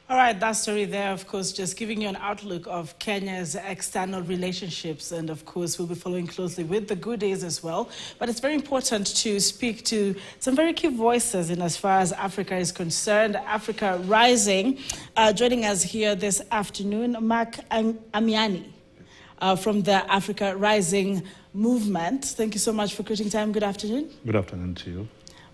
All right, that story there, of course, just giving you an outlook of Kenya's external relationships. And of course, we'll be following closely with the good days as well. But it's very important to speak to some very key voices in as far as Africa is concerned. Africa Rising. Joining us here this afternoon, Mark Amiani from the Africa Rising movement. Thank you so much for creating time. Good afternoon. Good afternoon to you.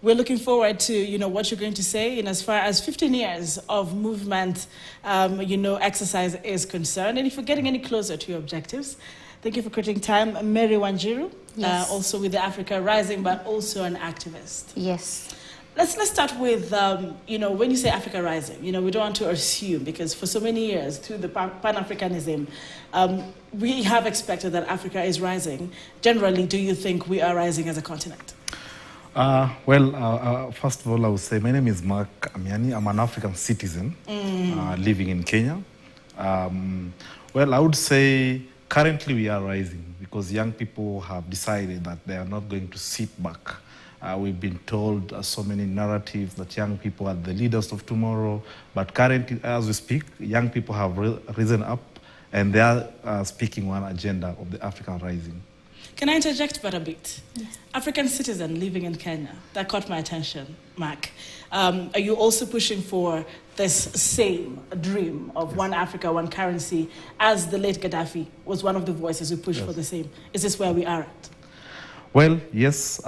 We're looking forward to, what you're going to say in as far as 15 years of movement, exercise is concerned. And if you're getting any closer to your objectives, thank you for creating time. Mary Wanjiru, yes. Also with the Africa Rising, but also an activist. Yes. Let's start with, when you say Africa Rising, we don't want to assume, because for so many years, through the Pan-Africanism, we have expected that Africa is rising. Generally, do you think we are rising as a continent? First of all, I would say my name is Mark Amiani. I'm an African citizen living in Kenya. I would say currently we are rising because young people have decided that they are not going to sit back. We've been told so many narratives that young people are the leaders of tomorrow, but currently, as we speak, young people have risen up and they are speaking one agenda of the African Rising. Can I interject but a bit? Yes. African citizen living in Kenya, that caught my attention, Mark. Are you also pushing for this same dream of one Africa, one currency, as the late Gaddafi was one of the voices who pushed for the same? Is this where we are at? Well, yes,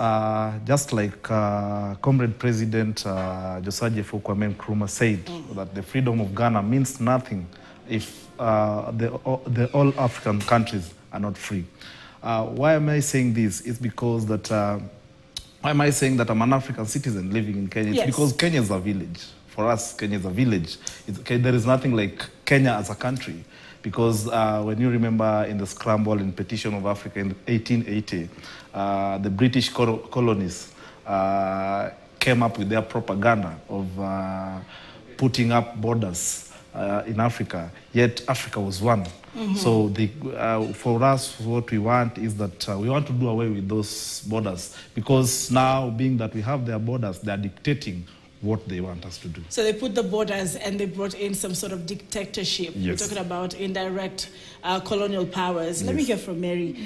just like Comrade President Josiah Kwame Nkrumah said, that the freedom of Ghana means nothing if the all African countries are not free. Why am I saying this? It's because that, why am I saying that I'm an African citizen living in Kenya? It's because Kenya is a village. For us, Kenya is a village. There is nothing like Kenya as a country. Because when you remember in the scramble and petition of Africa in 1880, the British colonies came up with their propaganda of putting up borders in Africa, yet Africa was one. So for us, what we want is that we want to do away with those borders, because now, being that we have their borders, they are dictating what they want us to do. So they put the borders and they brought in some sort of dictatorship. Yes. We're talking about indirect colonial powers. Yes. Let me hear from Mary.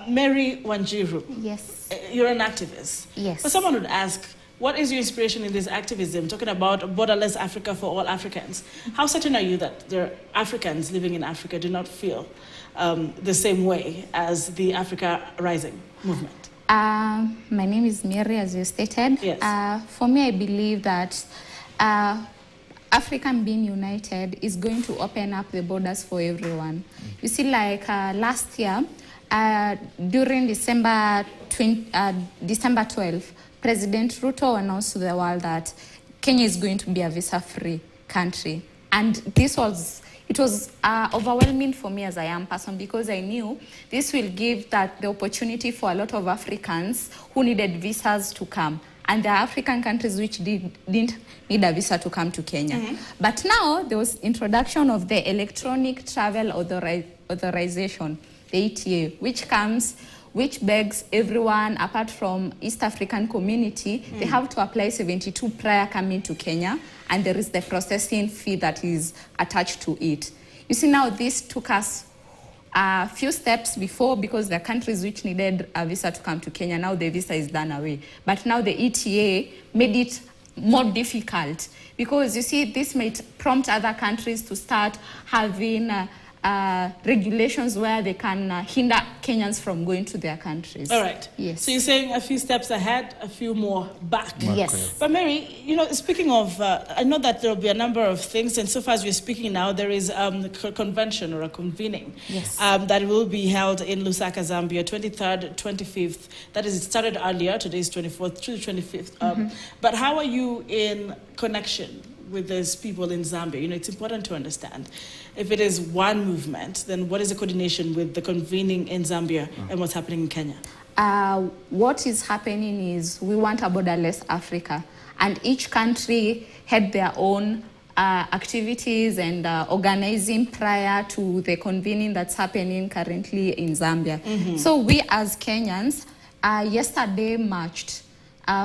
Mary Wanjiru. Yes. You're an activist. Yes. But someone would ask, what is your inspiration in this activism? Talking about borderless Africa for all Africans. How certain are you that there are Africans living in Africa do not feel the same way as the Africa Rising movement? My name is Mary, as you stated. Yes. For me, I believe that African being united is going to open up the borders for everyone. You see, like last year, during December 12, President Ruto announced to the world that Kenya is going to be a visa-free country. And it was overwhelming for me as a young person, because I knew this will give the opportunity for a lot of Africans who needed visas to come. And there are African countries which didn't need a visa to come to Kenya. But now there was introduction of the Electronic Travel Authorization, the ETA, which begs everyone, apart from East African community, they have to apply 72 prior coming to Kenya, and there is the processing fee that is attached to it. You see, now this took us a few steps before, because the countries which needed a visa to come to Kenya, now the visa is done away. But now the ETA made it more difficult, because you see, this might prompt other countries to start having regulations where they can hinder Kenyans from going to their countries. All right. Yes. So you're saying a few steps ahead, a few more back. Yes. But Mary, speaking of, I know that there will be a number of things, and so far as we're speaking now, there is a convention or a convening that will be held in Lusaka, Zambia, 23rd, 25th. That is, it started earlier, today is 24th through the 25th. But how are you in connection with those people in Zambia? It's important to understand. If it is one movement, then what is the coordination with the convening in Zambia and what's happening in Kenya? What is happening is we want a borderless Africa, and each country had their own activities and organizing prior to the convening that's happening currently in Zambia. So we as Kenyans yesterday marched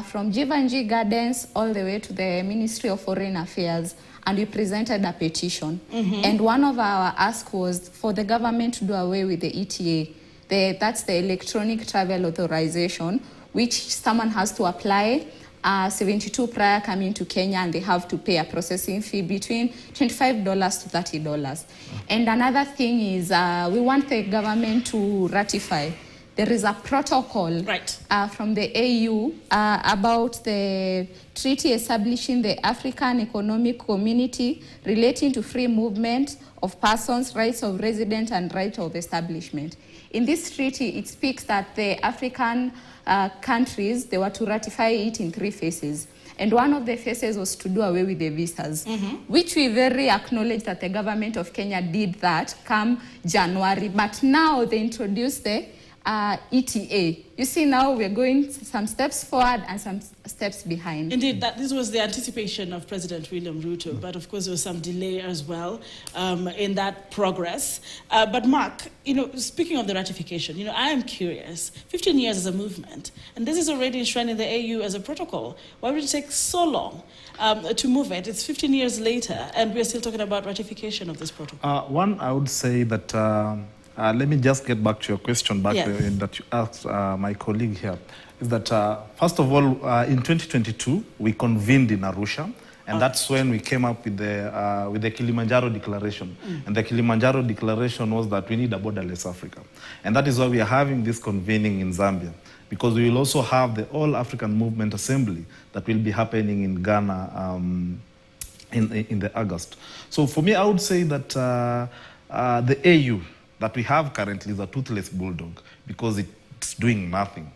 from Givenchy Gardens all the way to the Ministry of Foreign Affairs. and we presented a petition. And one of our asks was for the government to do away with the ETA. That's the Electronic Travel Authorization, which someone has to apply 72 prior coming to Kenya, and they have to pay a processing fee between $25 to $30. And another thing is we want the government to ratify. There is a protocol from the AU about the treaty establishing the African Economic Community relating to free movement of persons, rights of resident, and right of establishment. In this treaty, it speaks that the African countries, they were to ratify it in 3 phases. And one of the phases was to do away with the visas, which we very acknowledge that the government of Kenya did that come January. But now they introduced the ETA. You see, now we're going some steps forward and some steps behind. Indeed, this was the anticipation of President William Ruto, but of course there was some delay as well in that progress. But Mark, speaking of the ratification, I am curious, 15 years as a movement, and this is already enshrined in the AU as a protocol. Why would it take so long to move it? It's 15 years later, and we're still talking about ratification of this protocol. One, I would say that let me just get back to your question that you asked my colleague here. Is that first of all, in 2022 we convened in Arusha, and that's when we came up with the Kilimanjaro Declaration. And the Kilimanjaro Declaration was that we need a borderless Africa, and that is why we are having this convening in Zambia, because we will also have the All African Movement Assembly that will be happening in Ghana in the August. So for me, I would say that the AU that we have currently is a toothless bulldog, because it's doing nothing.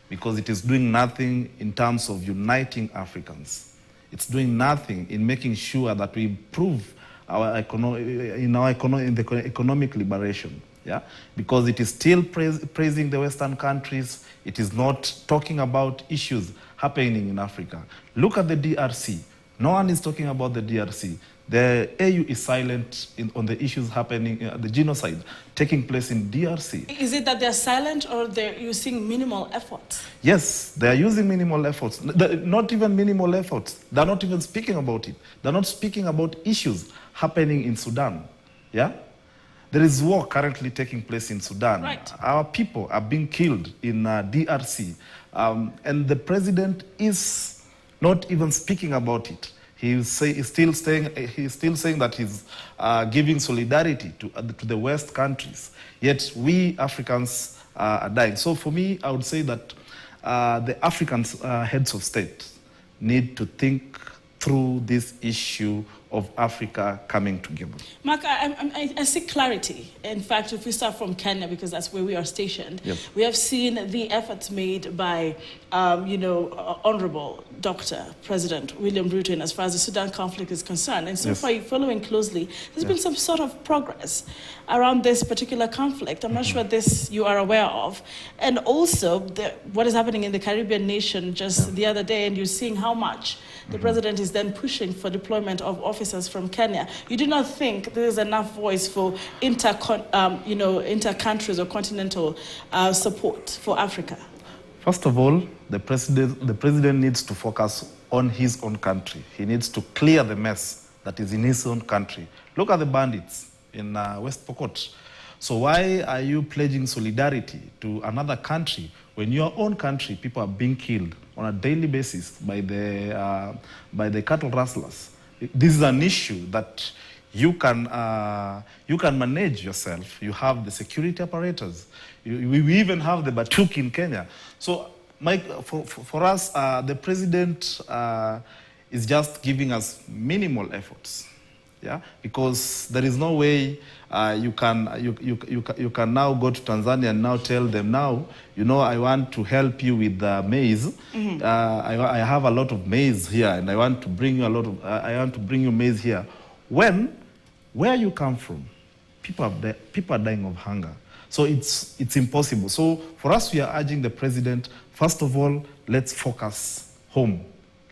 Because it is doing nothing in terms of uniting Africans. It's doing nothing in making sure that we improve our economic liberation. Yeah? Because it is still praising the Western countries. It is not talking about issues happening in Africa. Look at the DRC. No one is talking about the DRC. The AU is silent on the issues happening, the genocide taking place in DRC. Is it that they're silent, or they're using minimal efforts? Yes, they are using minimal efforts. Not even minimal efforts. They're not even speaking about it. They're not speaking about issues happening in Sudan. Yeah? There is war currently taking place in Sudan. Right. Our people are being killed in DRC. And the president is not even speaking about it. He's still saying that he's giving solidarity to the West countries. Yet we Africans are dying. So for me, I would say that the African heads of state need to think through this issue of Africa coming together. Mark, I see clarity. In fact, if we start from Kenya, because that's where we are stationed, we have seen the efforts made by, Honorable Dr. President William Ruto as far as the Sudan conflict is concerned. And so far, following closely, there's been some sort of progress around this particular conflict. I'm not sure this you are aware of. And also, what is happening in the Caribbean nation just the other day, and you're seeing how much the president is then pushing for deployment of officers from Kenya. You do not think there is enough voice for inter-countries or continental support for Africa? First of all, the president needs to focus on his own country. He needs to clear the mess that is in his own country. Look at the bandits in West Pokot. So why are you pledging solidarity to another country when your own country people are being killed on a daily basis by the cattle rustlers? This is an issue that you can manage yourself. You have the security apparatus. We even have the batuk in Kenya. So, Mike, for us, the president is just giving us minimal efforts. Yeah, because there is no way you can now go to Tanzania and now tell them I want to help you with maize. I have a lot of maize here, and I want to bring you maize here. Where you come from, people are dying of hunger. So it's impossible. So for us, we are urging the president, first of all, let's focus home.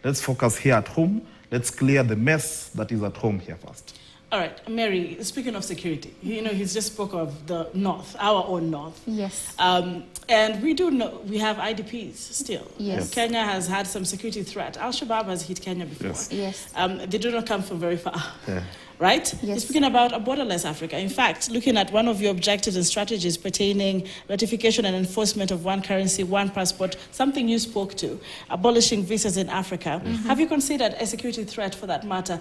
Let's focus here at home. Let's clear the mess that is at home here first. All right, Mary, speaking of security, he's just spoke of the north, our own north. Yes. And we do know we have IDPs still. Yes. Kenya has had some security threat. Al-Shabaab has hit Kenya before. Yes. They do not come from very far. Yeah. Right? Yes. You're speaking about a borderless Africa. In fact, looking at one of your objectives and strategies pertaining ratification and enforcement of one currency, one passport, something you spoke to, abolishing visas in Africa. Mm-hmm. Have you considered a security threat for that matter?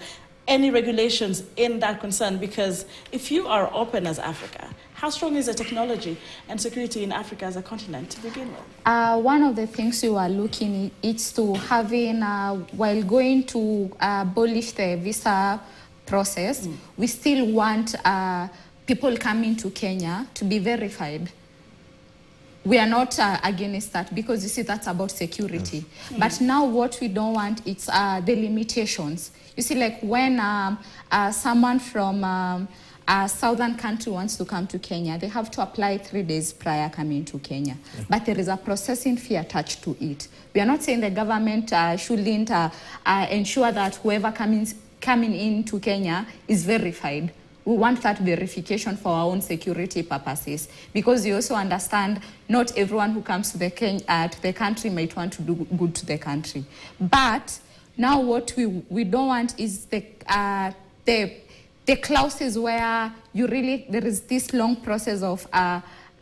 Any regulations in that concern? Because if you are open as Africa, how strong is the technology and security in Africa as a continent to begin with? One of the things you are looking is to having, while going to abolish the visa process, we still want people coming to Kenya to be verified. We are not against that because you see that's about security. Yes. But now what we don't want is the limitations. You see, like when someone from a southern country wants to come to Kenya, they have to apply 3 days prior coming to Kenya. Yeah. But there is a processing fee attached to it. We are not saying the government shouldn't ensure that whoever coming into Kenya is verified. We want that verification for our own security purposes, because you also understand not everyone who comes to the country might want to do good to the country. But now what we don't want is the clauses where there is this long process of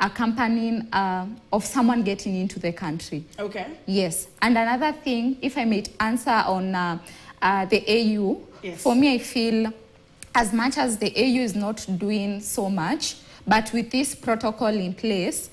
accompanying of someone getting into the country. Okay. Yes. And another thing, if I may answer on the AU, yes. For me I feel as much as the AU is not doing so much, but with this protocol in place,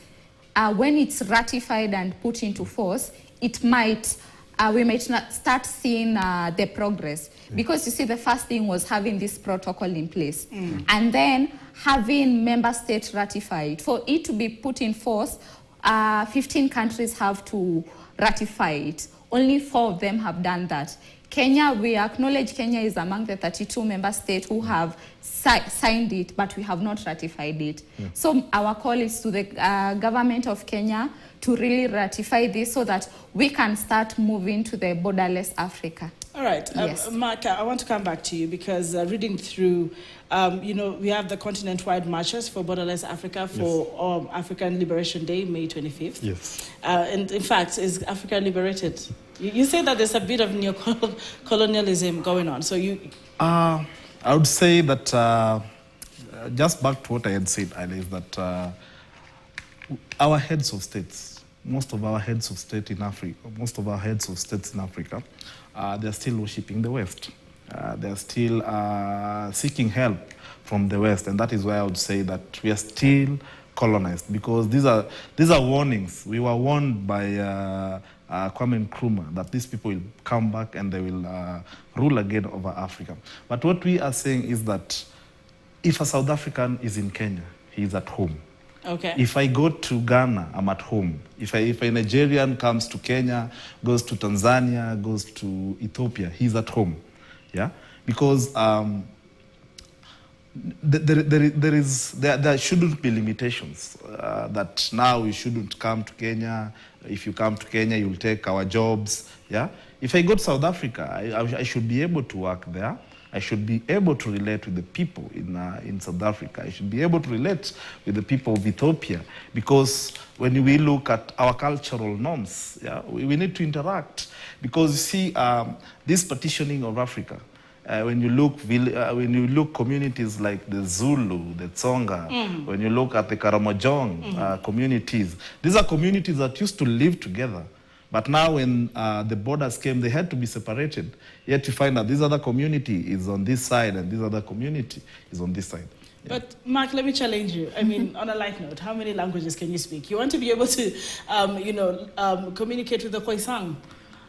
when it's ratified and put into force, we might not start seeing the progress. Because you see, the first thing was having this protocol in place. And then having member states ratified. For it to be put in force, 15 countries have to ratify it. Only 4 of them have done that. Kenya, we acknowledge Kenya is among the 32 member states who have signed it, but we have not ratified it. Yeah. So our call is to the government of Kenya to really ratify this so that we can start moving to the borderless Africa. All right. Yes. Mark, I want to come back to you because reading through, we have the continent-wide marches for borderless Africa for yes. African Liberation Day, May 25th. Yes. And in fact, is Africa liberated? You say that there's a bit of neocolonialism going on. So I would say that, just back to what I had said earlier, is that our heads of states, most of our heads of states in Africa, they're still worshipping the West. They're still seeking help from the West, and that is why I would say that we are still colonized, because these are warnings. We were warned by Kwame Nkrumah that these people will come back and they will rule again over Africa. But what we are saying is that if a South African is in Kenya, he is at home. Okay. If I go to Ghana, I'm at home. If a Nigerian comes to Kenya, goes to Tanzania, goes to Ethiopia, he's at home. Yeah? Because there shouldn't be limitations that now you shouldn't come to Kenya. If you come to Kenya, you'll take our jobs. Yeah? If I go to South Africa, I should be able to work there. I should be able to relate with the people in South Africa. I should be able to relate with the people of Ethiopia, because when we look at our cultural norms, yeah, we need to interact. Because you see, this partitioning of Africa, when you look communities like the Zulu, the Tsonga, when you look at the Karamojong communities, these are communities that used to live together. But now when the borders came, they had to be separated. Yet you find that this other community is on this side and this other community is on this side. Yeah. But Mark, let me challenge you. I mean, on a light note, how many languages can you speak? You want to be able to, communicate with the Khoisan.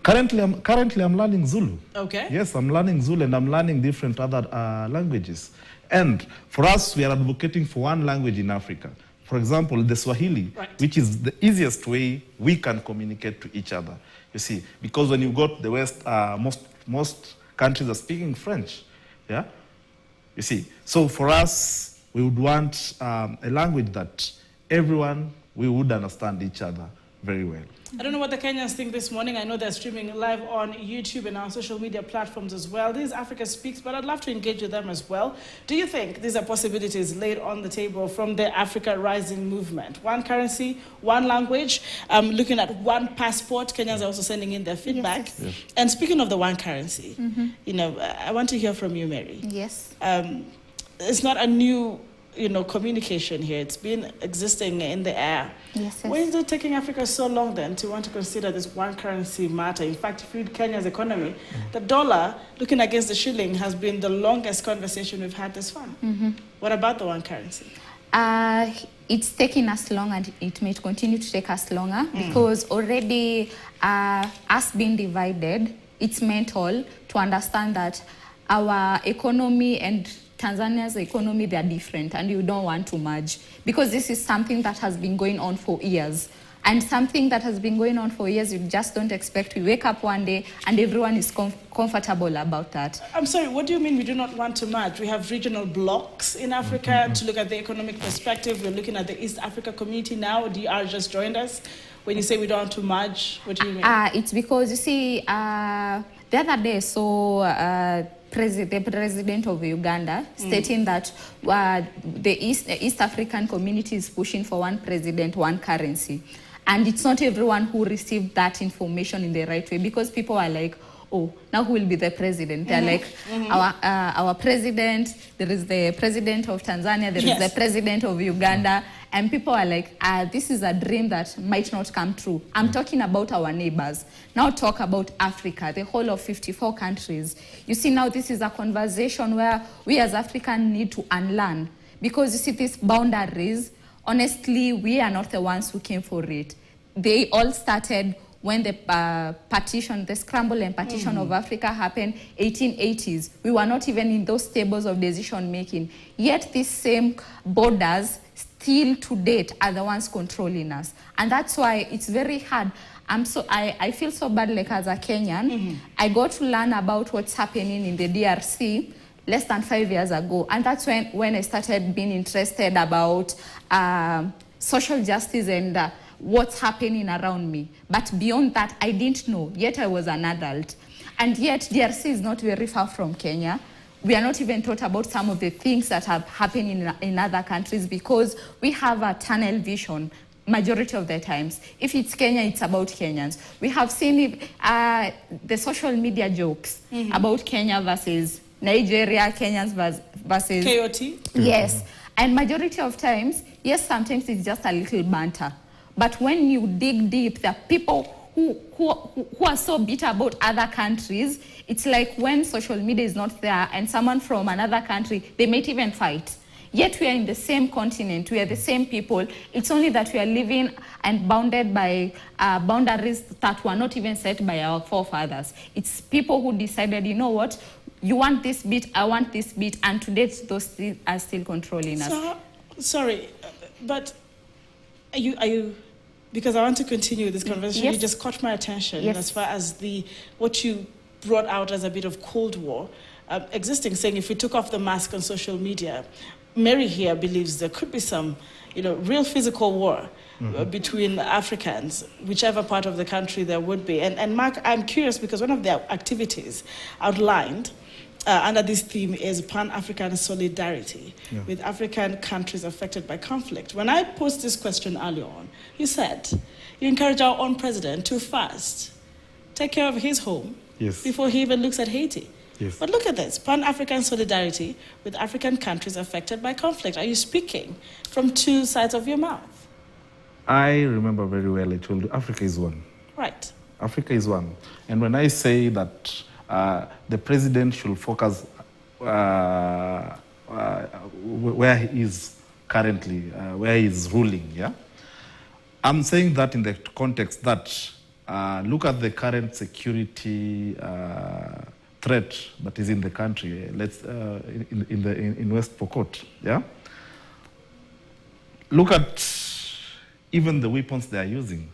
Currently, I'm learning Zulu. Okay. Yes, I'm learning Zulu and I'm learning different other languages. And for us, we are advocating for one language in Africa. For example, the Swahili, right, which is the easiest way we can communicate to each other. You see, because when you go to the West, most countries are speaking French. Yeah. You see, so for us, we would want a language that everyone we would understand each other very well. I don't know what the Kenyans think this morning. I know they're streaming live on YouTube and our social media platforms as well. This is Africa Speaks, but I'd love to engage with them as well. Do you think these are possibilities laid on the table from the Africa Rising movement? One currency, one language, looking at one passport. Kenyans are also sending in their feedback. Yes. Yes. And speaking of the one currency, you know, I want to hear from you, Mary. Yes. It's not a new, you know, communication here. It's been existing in the air. Yes. Why is it taking Africa so long then to want to consider this one currency matter? In fact, if you read Kenya's economy, the dollar looking against the shilling has been the longest conversation we've had this far. What about the one currency? It's taking us long, and it may continue to take us longer because already us being divided, it's mental to understand that our economy and Tanzania's economy, they are different, and you don't want to merge because this is something that has been going on for years. And something that has been going on for years, you just don't expect to wake up one day and everyone is comfortable about that. I'm sorry, what do you mean we do not want to merge? We have regional blocks in Africa to look at the economic perspective. We're looking at the East Africa community now. DR just joined us. When you say we don't want to merge, what do you mean? It's because, you see, the other day, the president of Uganda stating that the East African community is pushing for one president, one currency. And it's not everyone who received that information in the right way, because people are like, oh, now who will be the president? They're like, our president, there is the president of Tanzania, there is the president of Uganda. And people are like, this is a dream that might not come true. I'm talking about our neighbors. Now talk about Africa, the whole of 54 countries. You see, now this is a conversation where we as Africans need to unlearn. Because you see, these boundaries, honestly, we are not the ones who came for it. They all started when the partition, the scramble and partition of Africa happened, 1880s. We were not even in those tables of decision making. Yet these same borders still to date are the ones controlling us. And that's why it's very hard. I feel so bad, like as a Kenyan. I got to learn about what's happening in the DRC less than 5 years ago. And that's when I started being interested about social justice and what's happening around me. But beyond that, I didn't know. Yet I was an adult. And yet DRC is not very far from Kenya. We are not even taught about some of the things that are happening in other countries because we have a tunnel vision majority of the times. If it's Kenya, it's about Kenyans. We have seen the social media jokes about Kenya versus Nigeria, Kenyans versus... KOT? Yes. And majority of times, yes, sometimes it's just a little banter. But when you dig deep, there are people who are so bitter about other countries. It's like when social media is not there and someone from another country, they might even fight. Yet we are in the same continent, we are the same people. It's only that we are living and bounded by boundaries that were not even set by our forefathers. It's people who decided, you know what, you want this bit, I want this bit, and today those are still controlling us. Sorry, but are you, because I want to continue this conversation, you just caught my attention as far as what you brought out as a bit of Cold War existing, saying if we took off the mask on social media, Mary here believes there could be some, real physical war between Africans, whichever part of the country there would be. And Mark, I'm curious because one of the activities outlined under this theme is Pan-African solidarity with African countries affected by conflict. When I posed this question earlier on, you said you encourage our own president to first take care of his home before he even looks at Haiti. Yes. But look at this, Pan-African solidarity with African countries affected by conflict. Are you speaking from two sides of your mouth? I remember very well I told you Africa is one. Right. Africa is one. And when I say that the president should focus where he is currently, where he is ruling, I'm saying that in the context that look at the current security threat that is in the country. In West Pokot, Look at even the weapons they are using,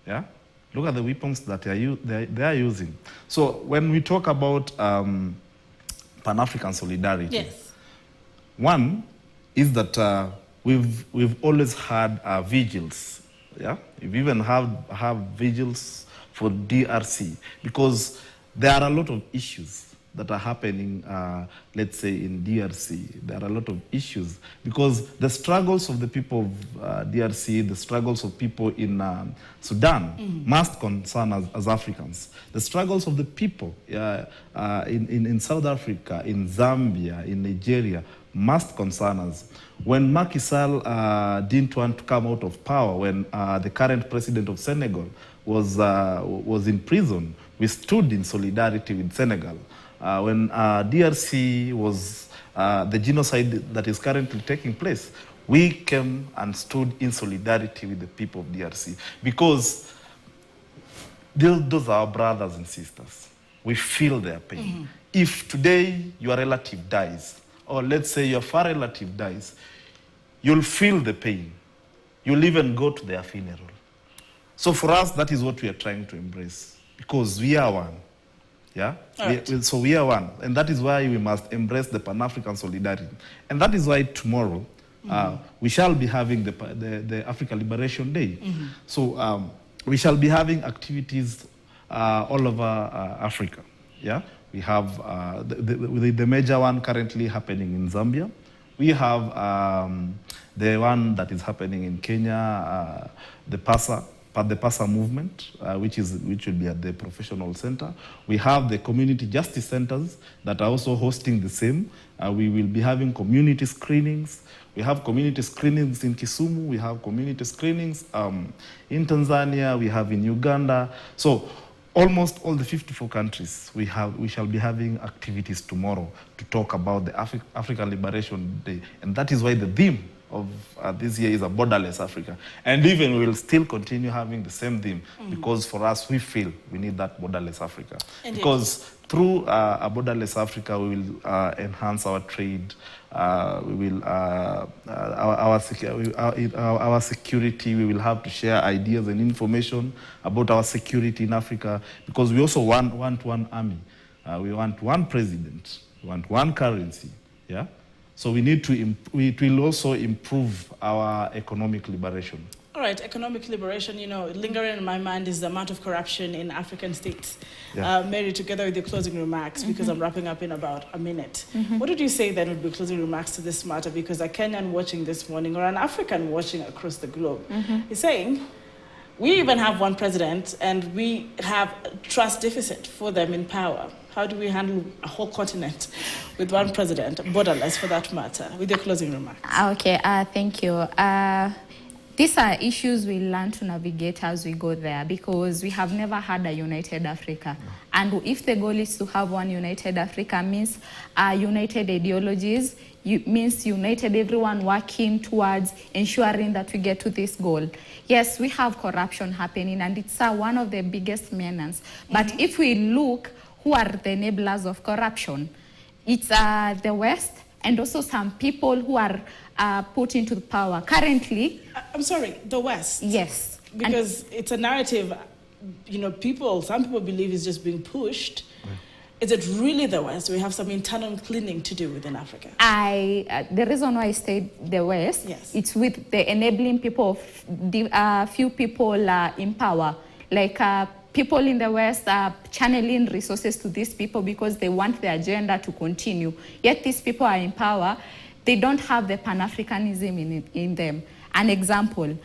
Look at the weapons that they are using. So when we talk about Pan-African solidarity, one is that we've always had vigils Yeah, we even have vigils for DRC, because there are a lot of issues that are happening, let's say in DRC. There are a lot of issues because the struggles of the people of DRC, the struggles of people in Sudan must concern us as Africans. The struggles of the people in South Africa, in Zambia, in Nigeria must concern us. When Macky Sall didn't want to come out of power, when the current president of Senegal was in prison, we stood in solidarity with Senegal. When DRC was the genocide that is currently taking place, we came and stood in solidarity with the people of DRC because those are our brothers and sisters. We feel their pain. If today your relative dies, or let's say your far relative dies, you'll feel the pain. You'll even go to their funeral. So for us, that is what we are trying to embrace, because we are one. Yeah? So we are one. And that is why we must embrace the Pan-African solidarity. And that is why tomorrow we shall be having the Africa Liberation Day. So we shall be having activities all over Africa. Yeah? We have the major one currently happening in Zambia. We have the one that is happening in Kenya, the PASA movement, which will be at the professional center. We have the community justice centers that are also hosting the same. We will be having community screenings. We have community screenings in Kisumu. We have community screenings in Tanzania. We have in Uganda. So almost all the 54 countries, we shall be having activities tomorrow to talk about the African Liberation Day. And that is why the theme of this year is a borderless Africa. And even we will still continue having the same theme because for us, we feel we need that borderless Africa. Indeed. Because through a borderless Africa, we will enhance our trade, we will our security. We will have to share ideas and information about our security in Africa, because we also want one army. We want one president. We want one currency. Yeah. So we need to, it will also improve our economic liberation. All right, economic liberation, lingering in my mind is the amount of corruption in African states. Yeah. Mary, together with your closing remarks, because I'm wrapping up in about a minute. What did you say then would be closing remarks to this matter? Because a Kenyan watching this morning, or an African watching across the globe, is saying, we even have one president and we have trust deficit for them in power. How do we handle a whole continent with one president, borderless for that matter? With your closing remarks. Okay, thank you. These are issues we learn to navigate as we go there, because we have never had a united Africa. And if the goal is to have one united Africa, means united ideologies, means united everyone working towards ensuring that we get to this goal. Yes, we have corruption happening, and it's one of the biggest menace. But if we look, who are the enablers of corruption? It's the West, and also some people who are put into power. Currently... I'm sorry, the West? Yes. Because it's a narrative, some people believe is just being pushed. Right. Is it really the West? We have some internal cleaning to do within Africa. The reason why I stayed the West, yes, it's with the enabling people of few people in power. Like people in the West are channeling resources to these people because they want the agenda to continue. Yet these people are in power. They don't have the Pan-Africanism in them. An example,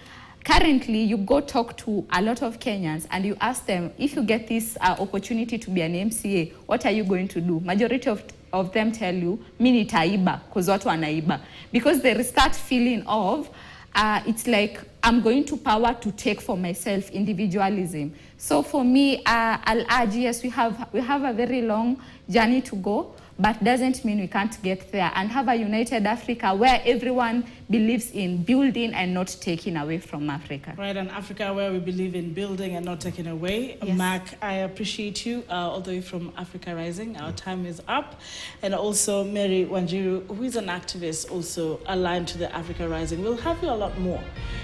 currently you go talk to a lot of Kenyans and you ask them, if you get this opportunity to be an MCA, what are you going to do? Majority of them tell you, mi nitaiba, because watu wanaiba. Because they start feeling of, it's like, I'm going to power to take for myself, individualism. So for me, I'll urge, yes, we have a very long journey to go, but doesn't mean we can't get there and have a united Africa where everyone believes in building and not taking away from Africa. Right, an Africa where we believe in building and not taking away. Yes. Mark, I appreciate you all the way from Africa Rising. Our time is up. And also Mary Wanjiru, who is an activist also aligned to the Africa Rising. We'll have you a lot more,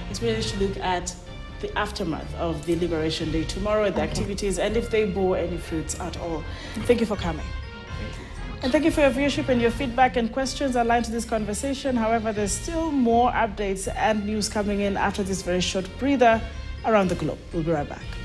especially to look at the aftermath of the Liberation Day tomorrow, the activities, and if they bore any fruits at all. Thank you for coming. And thank you for your viewership and your feedback and questions aligned to this conversation. However, there's still more updates and news coming in after this very short breather around the globe. We'll be right back.